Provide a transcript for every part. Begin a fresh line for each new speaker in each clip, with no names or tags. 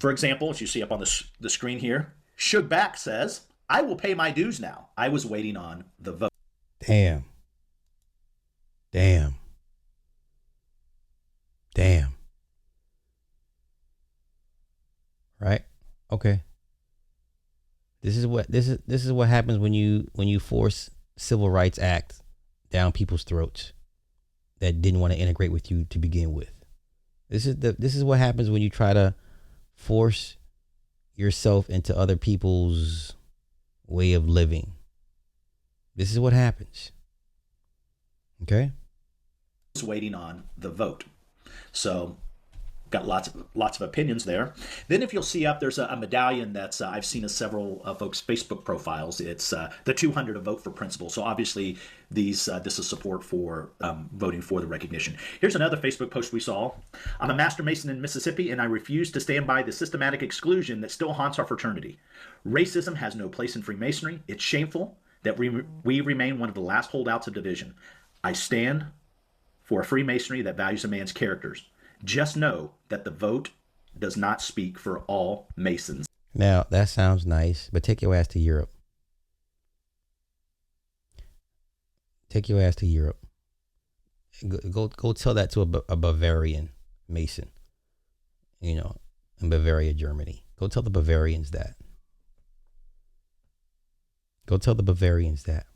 For example, as you see up on the screen here, Shug Back says, I will pay my dues now. I was waiting on the vote.
Damn. Damn. Damn. Right? Okay. This is what happens when you force Civil Rights Act down people's throats that didn't want to integrate with you to begin with. This is what happens when you try to force yourself into other people's way of living. This is what happens. Okay?
I was waiting on the vote. So got lots of opinions there. Then if you'll see up, there's a medallion that's I've seen in several folks' Facebook profiles. It's the 200 to vote for principle. So obviously this is support for voting for the recognition. Here's another Facebook post we saw. I'm a Master Mason in Mississippi, and I refuse to stand by the systematic exclusion that still haunts our fraternity. Racism has no place in Freemasonry. It's shameful that we remain one of the last holdouts of division. I stand for a Freemasonry that values a man's characters. Just know that the vote does not speak for all Masons.
Now, that sounds nice, but take your ass to Europe. Take your ass to Europe. Go tell that to a Bavarian Mason, in Bavaria, Germany. Go tell the Bavarians that. Go tell the Bavarians that.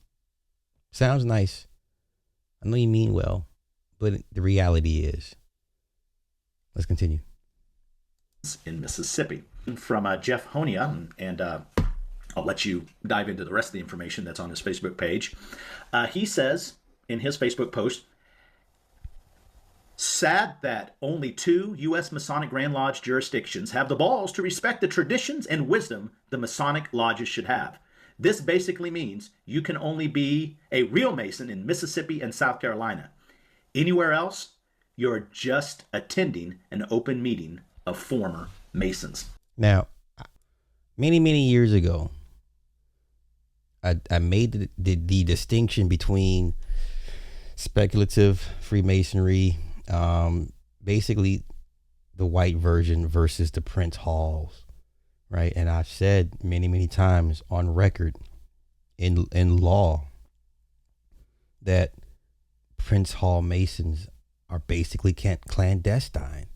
Sounds nice. I know you mean well, but the reality is. Let's continue.
In Mississippi. From Jeff Honia, and I'll let you dive into the rest of the information that's on his Facebook page. He says in his Facebook post, sad that only 2 U.S. Masonic Grand Lodge jurisdictions have the balls to respect the traditions and wisdom the Masonic lodges should have. This basically means you can only be a real Mason in Mississippi and South Carolina. Anywhere else, you're just attending an open meeting of former Masons.
Now, many, many years ago, I made the distinction between speculative Freemasonry, basically the white version versus the Prince Halls, right? And I've said many, many times on record in law that Prince Hall Masons are basically clandestine.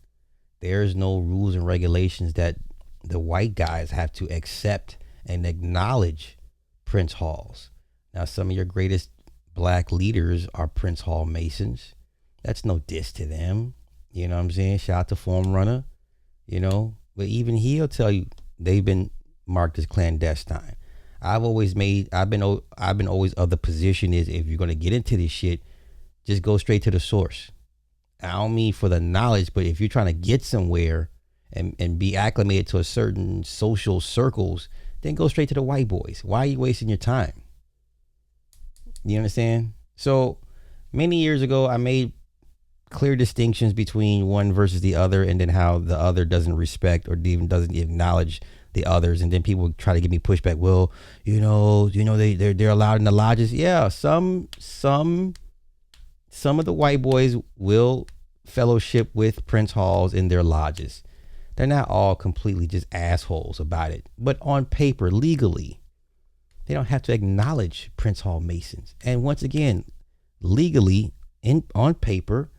There's no rules and regulations that the white guys have to accept and acknowledge Prince Halls. Now, some of your greatest black leaders are Prince Hall Masons. That's no diss to them. You know what I'm saying? Shout out to Form Runner, but even he'll tell you they've been marked as clandestine. I've been always of the position is if you're going to get into this shit, just go straight to the source. I don't mean for the knowledge, but if you're trying to get somewhere and be acclimated to a certain social circles, then go straight to the white boys. Why are you wasting your time? You understand? So many years ago, I made clear distinctions between one versus the other, and then how the other doesn't respect or even doesn't acknowledge the others. And then people try to give me pushback. Well, they're allowed in the lodges. Yeah, some of the white boys will fellowship with Prince Halls in their lodges. They're not all completely just assholes about it. But on paper, legally, they don't have to acknowledge Prince Hall Masons. And once again, legally, on paper,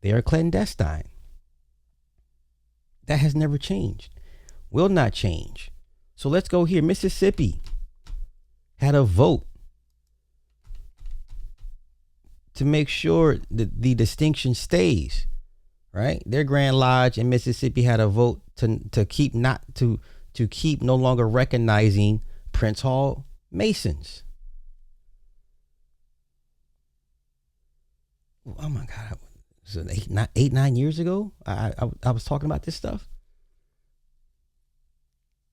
they are clandestine. That has never changed. Will not change. So let's go here. Mississippi had a vote to make sure that the distinction stays, right? Their Grand Lodge in Mississippi had a vote to keep no longer recognizing Prince Hall Masons. Oh my God! So 9 years ago, I was talking about this stuff,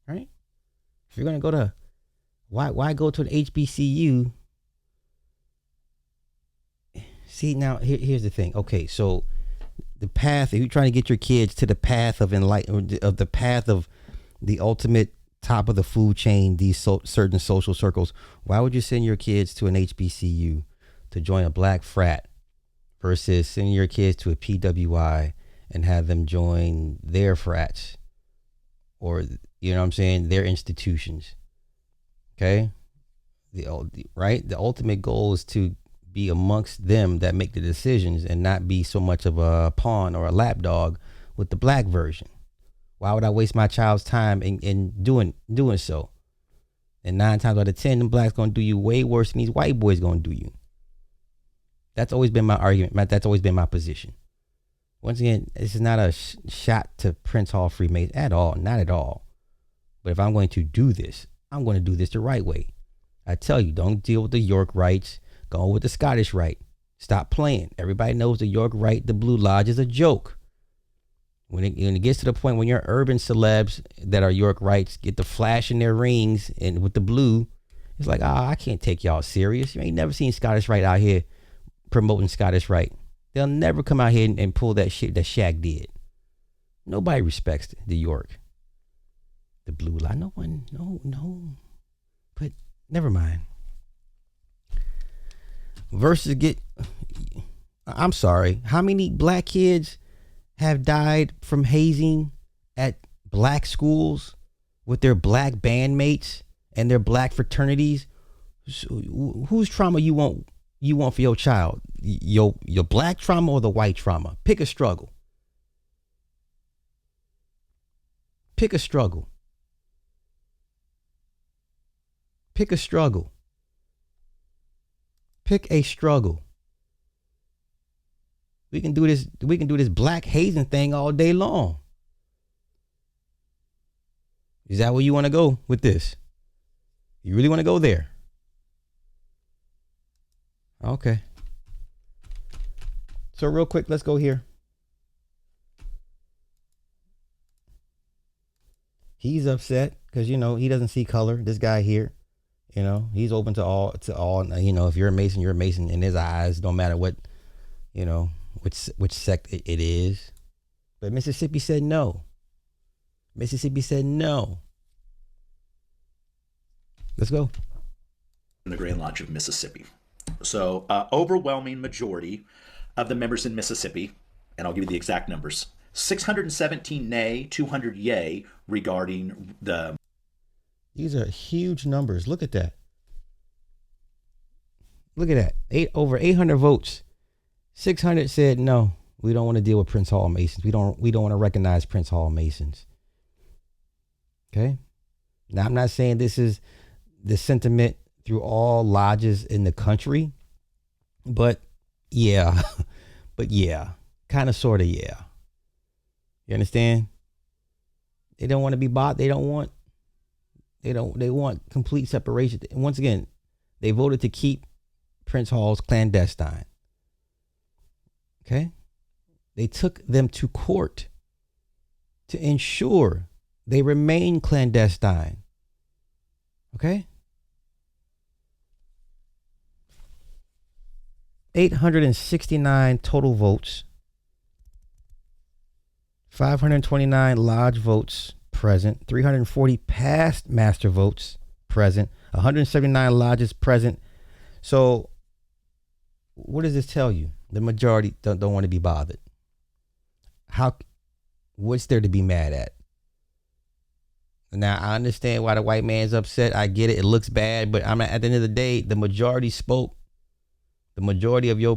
right? If you're gonna go to, why go to an HBCU? See, now here's the thing. Okay, so the path, if you're trying to get your kids to the path of enlightenment, of the path of the ultimate top of the food chain, these certain social circles, why would you send your kids to an HBCU to join a black frat versus sending your kids to a PWI and have them join their frats or, you know what I'm saying, their institutions. Okay? Right? The ultimate goal is to be amongst them that make the decisions and not be so much of a pawn or a lapdog with the black version. Why would I waste my child's time in doing so? And 9 times out of 10, them blacks gonna do you way worse than these white boys gonna do you. That's always been my argument. That's always been my position. Once again, this is not a shot to Prince Hall Freemason at all, not at all. But if I'm going to do this, I'm going to do this the right way. I tell you, don't deal with the York Rites. Go with the Scottish Rite. Stop playing. Everybody knows the York Rite, the Blue Lodge is a joke. When it gets to the point when your urban celebs that are York Rites get the flash in their rings and with the blue, it's like, I can't take y'all serious. You ain't never seen Scottish Rite out here promoting Scottish Rite. They'll never come out here and pull that shit that Shaq did. Nobody respects the York. The Blue Lodge. No one, no. But never mind. I'm sorry. How many black kids have died from hazing at black schools with their black bandmates and their black fraternities? So, whose trauma you want for your child? Your black trauma or the white trauma? Pick a struggle. Pick a struggle. Pick a struggle. Pick a struggle. We can do this black hazing thing all day long. Is that where you want to go with this? You really want to go there? Okay. So real quick, let's go here. He's upset because, he doesn't see color. This guy here, he's open to all. If you're a Mason, you're a Mason in his eyes. Don't matter what, which sect it is. But Mississippi said no. Mississippi said no. Let's go.
In the Grand Lodge of Mississippi. So overwhelming majority of the members in Mississippi, and I'll give you the exact numbers, 617 nay, 200 yay regarding the...
These are huge numbers. Look at that. Look at that. Over 800 votes. 600 said no. We don't want to deal with Prince Hall Masons. We don't want to recognize Prince Hall Masons. Okay? Now, I'm not saying this is the sentiment through all lodges in the country, but yeah. Kind of, sort of, yeah. You understand? They don't want to be bought. They want complete separation. And once again, they voted to keep Prince Hall's clandestine. Okay? They took them to court to ensure they remain clandestine. Okay? 869 total votes. 529 lodge votes present. 340 past master votes present. 179 lodges present. So what does this tell you? The majority don't want to be bothered. What's there to be mad at? Now, I understand why the white man's upset. I get it. It looks bad, but at the end of the day, the majority spoke. The majority of your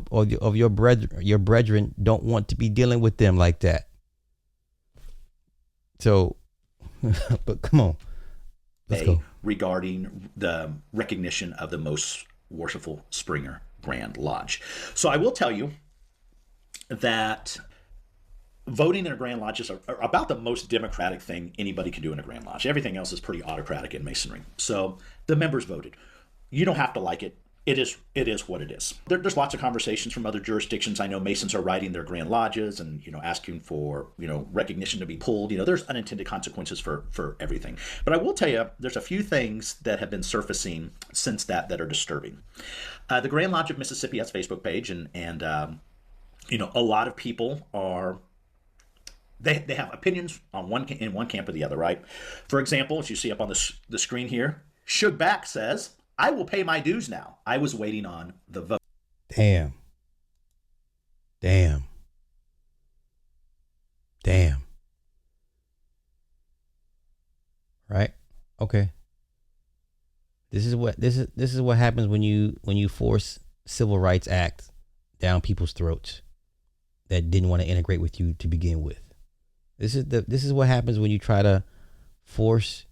brethren don't want to be dealing with them like that. So, but come on, let's go.
Regarding the recognition of the most worshipful Springer Grand Lodge. So I will tell you that voting in a Grand Lodge is about the most democratic thing anybody can do in a Grand Lodge. Everything else is pretty autocratic in Masonry. So the members voted. You don't have to like it. It is what it is. There's lots of conversations from other jurisdictions. I know Masons are writing their Grand Lodges and, asking for, recognition to be pulled. There's unintended consequences for everything. But I will tell you, there's a few things that have been surfacing since that are disturbing. The Grand Lodge of Mississippi has a Facebook page, and a lot of people are... They have opinions on one camp or the other, right? For example, as you see up on the screen here, Shug Back says, I will pay my dues now. I was waiting on the vote.
Damn. right? Okay. This is what happens when you force Civil Rights Act down people's throats that didn't want to integrate with you to begin with. This is what happens when you try to force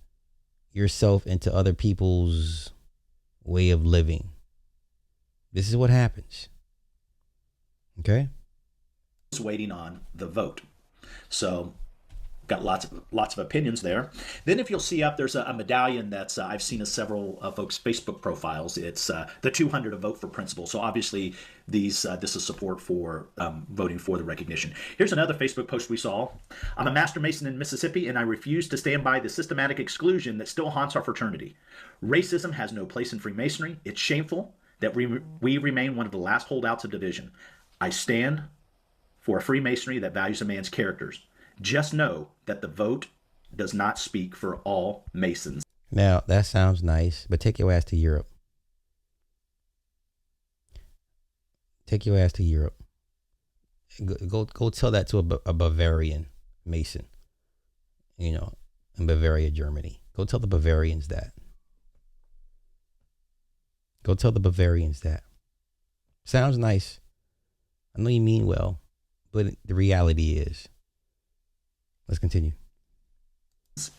yourself into other people's way of living. This is what happens. Okay?
Just waiting on the vote. So got lots of opinions there. Then if you'll see up, there's a medallion that's I've seen of several folks' Facebook profiles. It's the 200 to vote for principle. So obviously this is support for voting for the recognition. Here's another Facebook post we saw. I'm a Master Mason in Mississippi, and I refuse to stand by the systematic exclusion that still haunts our fraternity. Racism has no place in Freemasonry. It's shameful that we remain one of the last holdouts of division. I stand for a Freemasonry that values a man's characters. Just know that the vote does not speak for all Masons.
Now, that sounds nice, but take your ass to Europe. Take your ass to Europe. Go tell that to a Bavarian Mason, in Bavaria, Germany. Go tell the Bavarians that. Go tell the Bavarians that. Sounds nice. I know you mean well, but the reality is. Let's continue.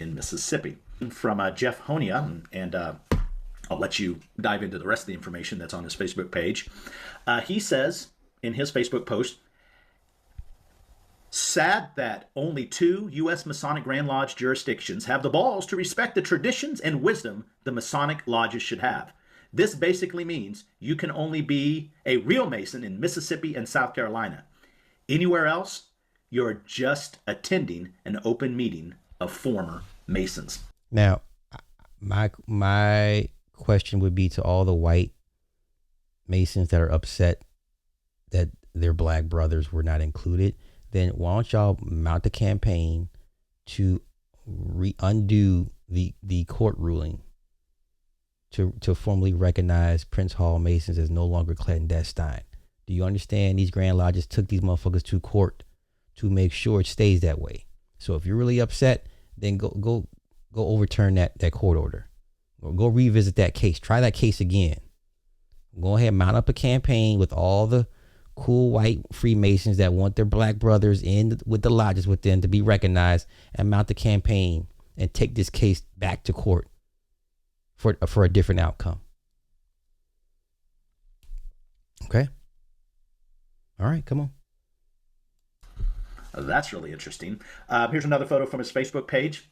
In Mississippi. From Jeff Honia, and I'll let you dive into the rest of the information that's on his Facebook page. He says in his Facebook post, sad that only 2 U.S. Masonic Grand Lodge jurisdictions have the balls to respect the traditions and wisdom the Masonic lodges should have. This basically means you can only be a real Mason in Mississippi and South Carolina. Anywhere else, you're just attending an open meeting of former Masons.
Now, my question would be to all the white Masons that are upset that their black brothers were not included, then why don't y'all mount a campaign to undo the court ruling to formally recognize Prince Hall Masons as no longer clandestine? Do you understand? These Grand Lodges took these motherfuckers to court to make sure it stays that way. So if you're really upset, then go overturn that court order. Or go revisit that case. Try that case again. Go ahead, mount up a campaign with all the cool white Freemasons that want their black brothers in with the lodges with them to be recognized, and mount the campaign and take this case back to court for a different outcome. Okay? All right, come on.
That's really interesting. Here's another photo from his Facebook page.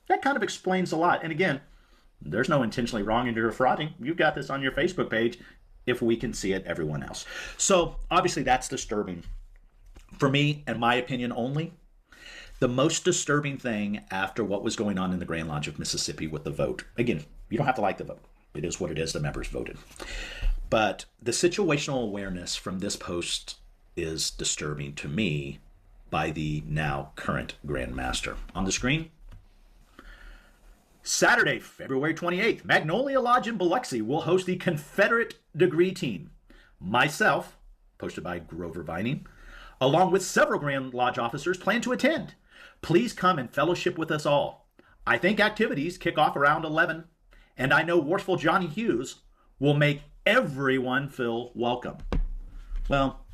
That kind of explains a lot. And again, there's no intentionally wronging or defrauding. You've got this on your Facebook page. If we can see it, everyone else. So obviously that's disturbing. For me, and my opinion only, the most disturbing thing after what was going on in the Grand Lodge of Mississippi with the vote. Again, you don't have to like the vote. It is what it is. The members voted. But the situational awareness from this post is disturbing to me by the now current Grand Master. On the screen, Saturday, February 28th, Magnolia Lodge in Biloxi will host the Confederate degree team. Myself, posted by Grover Vining, along with several Grand Lodge officers, plan to attend. Please come and fellowship with us all. I think activities kick off around 11, and I know Worshipful Johnny Hughes will make everyone feel welcome. Well,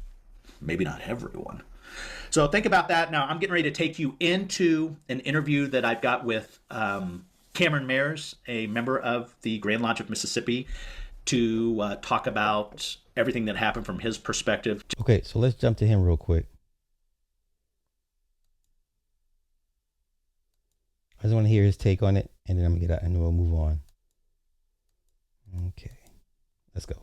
maybe not everyone. So think about that. Now, I'm getting ready to take you into an interview that I've got with Cameron Mayers, a member of the Grand Lodge of Mississippi, to talk about everything that happened from his perspective.
Okay, so let's jump to him real quick. I just want to hear his take on it, and then I'm going to get out and we'll move on. Okay, let's go.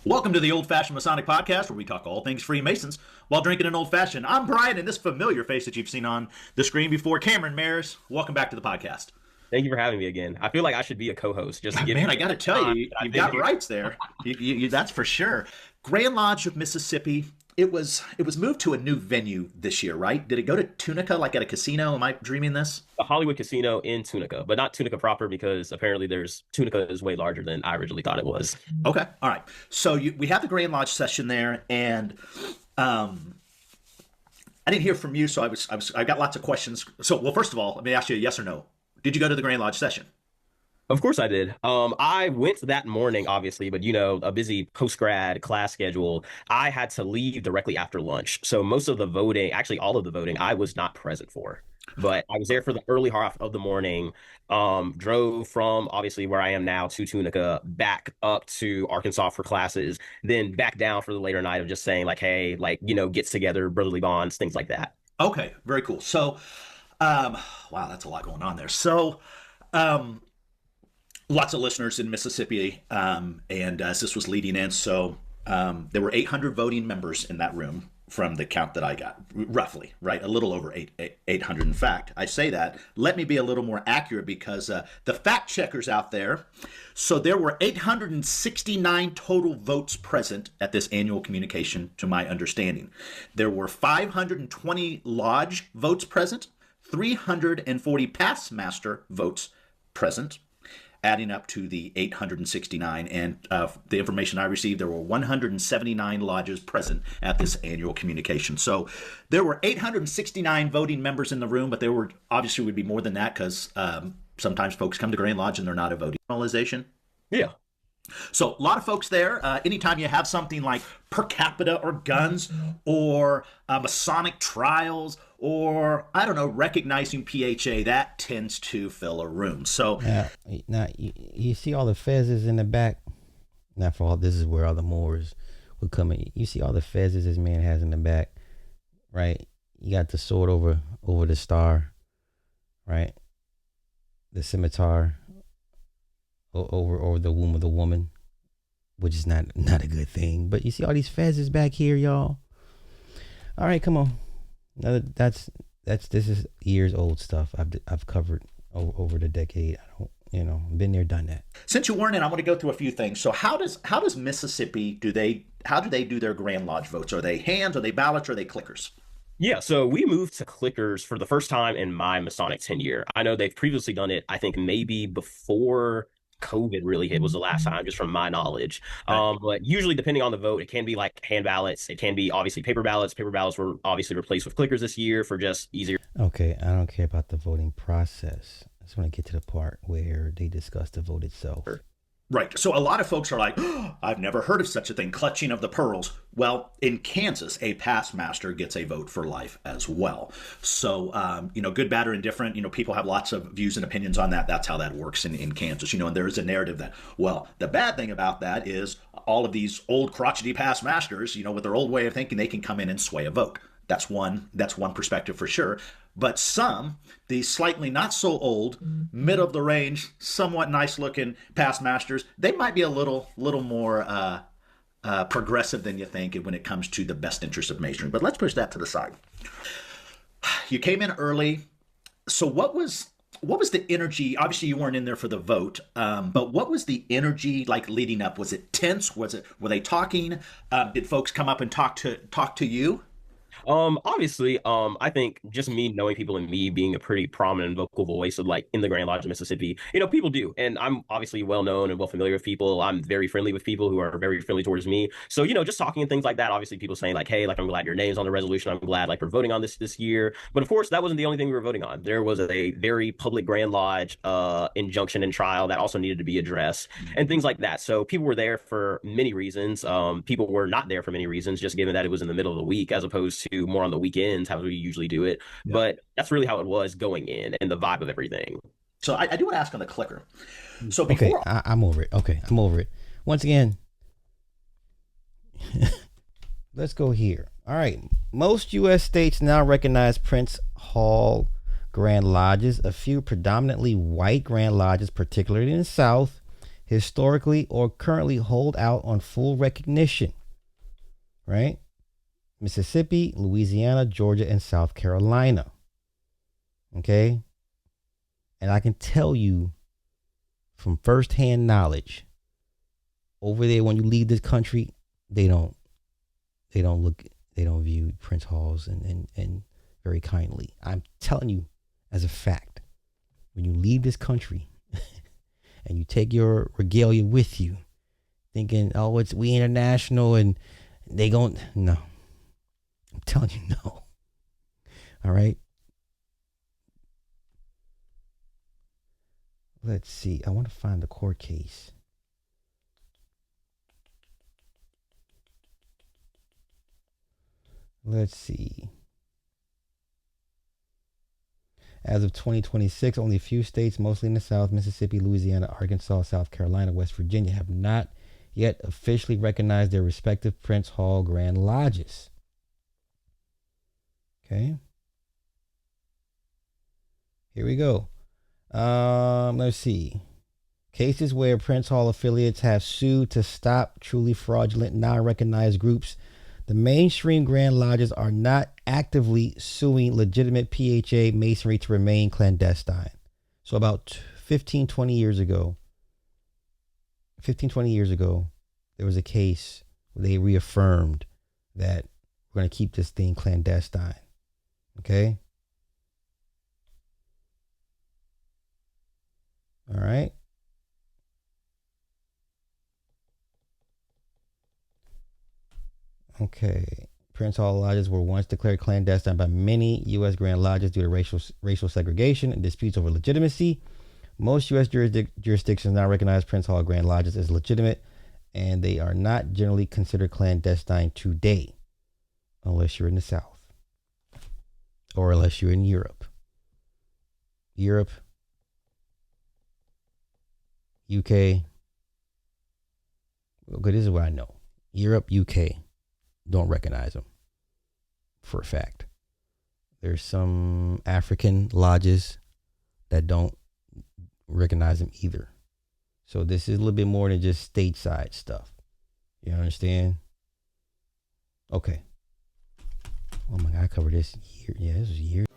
Welcome to the Old Fashioned Masonic Podcast, where we talk all things Freemasons while drinking an old fashioned. I'm Brian, and this familiar face that you've seen on the screen before, Cameron Mayers. Welcome back to the podcast.
Thank you for having me again. I feel like I should be a co-host. Just to give
Man, I got to tell you, you've got rights there. You, that's for sure. Grand Lodge of Mississippi. It was moved to a new venue this year, right? Did it go to Tunica, like at a casino? Am I dreaming this?
The Hollywood Casino in Tunica, but not Tunica proper, because apparently Tunica is way larger than I originally thought it was.
Okay, all right. So we have the Grand Lodge session there, and I didn't hear from you, so I got lots of questions. So, well, first of all, let me ask you a yes or no. Did you go to the Grand Lodge session?
Of course I did. I went that morning, obviously, but a busy post-grad class schedule. I had to leave directly after lunch. So most of the voting, actually all of the voting, I was not present for. But I was there for the early half of the morning. Drove from obviously where I am now to Tunica, back up to Arkansas for classes, then back down for the later night of just saying like, hey, like, gets together, brotherly bonds, things like that.
Okay, very cool. So, wow, that's a lot going on there. So, um, lots of listeners in Mississippi, and as this was leading in, so there were 800 voting members in that room from the count that I got, roughly, right? A little over 800. In fact, I say that. Let me be a little more accurate because the fact checkers out there, so there were 869 total votes present at this annual communication, to my understanding. There were 520 lodge votes present, 340 past master votes present, adding up to the 869. And the information I received, there were 179 lodges present at this annual communication. So there were 869 voting members in the room, but there were obviously would be more than that because sometimes folks come to Grand Lodge and they're not a voting organization.
Yeah.
So a lot of folks there. Anytime you have something like per capita or guns or Masonic trials or, I don't know, recognizing PHA, that tends to fill a room. So
now you see all the fezzes in the back. Not for all, this is where all the Moors would come in. You see all the fezzes this man has in the back, right? You got the sword over the star, right? The scimitar over the womb of the woman, which is not a good thing. But you see all these fezzes back here, y'all. All right, come on. Now this is years old stuff I've covered over the decade. I don't, been there, done that.
Since you weren't in, I want to go through a few things. So how does Mississippi how do they do their Grand Lodge votes? Are they hands? Are they ballots? Or are they clickers?
Yeah, so we moved to clickers for the first time in my Masonic tenure. I know they've previously done it, I think maybe before COVID really hit was the last time, just from my knowledge. But usually, depending on the vote, it can be like hand ballots. It can be obviously paper ballots. Paper ballots were obviously replaced with clickers this year for just easier.
Okay, I don't care about the voting process. I just want to get to the part where they discuss the vote itself.
Right. So a lot of folks are like, oh, I've never heard of such a thing, clutching of the pearls. Well, in Kansas, a past master gets a vote for life as well. So, good, bad, or indifferent, people have lots of views and opinions on that. That's how that works in Kansas, and there is a narrative that, well, the bad thing about that is all of these old crotchety past masters, with their old way of thinking, they can come in and sway a vote. That's one perspective for sure. But some, these slightly not so old, mid of the range, somewhat nice looking past masters, they might be a little more progressive than you think when it comes to the best interest of masonry. But let's push that to the side. You came in early. So what was the energy? Obviously, you weren't in there for the vote, but what was the energy like leading up? Was it tense? Were they talking? Did folks come up and talk to you?
Obviously, I think just me knowing people and me being a pretty prominent vocal voice of like in the Grand Lodge of Mississippi, people do. And I'm obviously well known and well familiar with people. I'm very friendly with people who are very friendly towards me. So, just talking and things like that, obviously people saying like, hey, like, I'm glad your name's on the resolution. I'm glad like we're voting on this year. But of course, that wasn't the only thing we were voting on. There was a very public Grand Lodge injunction and trial that also needed to be addressed and things like that. So people were there for many reasons. People were not there for many reasons, just given that it was in the middle of the week as opposed to more on the weekends, how we usually do it. Yeah. But that's really how it was going in and the vibe of everything.
So I do want to ask on the clicker. So before
I'm over it. Okay, I'm over it. Once again, let's go here. All right. Most U.S. states now recognize Prince Hall Grand Lodges. A few predominantly white Grand Lodges, particularly in the South, historically or currently hold out on full recognition. Right? Mississippi, Louisiana, Georgia, and South Carolina. Okay? And I can tell you from firsthand knowledge, over there when you leave this country, they don't view Prince Halls and very kindly. I'm telling you as a fact, when you leave this country and you take your regalia with you, thinking, oh, we international and they no. I'm telling you, no. All right. Let's see. I want to find the court case. Let's see. As of 2026, only a few states, mostly in the South, Mississippi, Louisiana, Arkansas, South Carolina, West Virginia, have not yet officially recognized their respective Prince Hall Grand Lodges. Okay. Here we go. Let's see. Cases where Prince Hall affiliates have sued to stop truly fraudulent, non-recognized groups. The mainstream Grand Lodges are not actively suing legitimate PHA Masonry to remain clandestine. So about 20 years ago, there was a case where they reaffirmed that we're going to keep this thing clandestine. Okay? All right. Okay. Prince Hall lodges were once declared clandestine by many U.S. Grand Lodges due to racial segregation and disputes over legitimacy. Most U.S. jurisdictions now recognize Prince Hall Grand Lodges as legitimate, and they are not generally considered clandestine today, unless you're in the South or unless you're in Europe. UK. Okay, this is what I know. Europe, UK don't recognize them for a fact. There's some African lodges that don't recognize them either. So this is a little bit more than just stateside stuff. You understand? Okay. Oh my God, I covered this year. Yeah, this was years.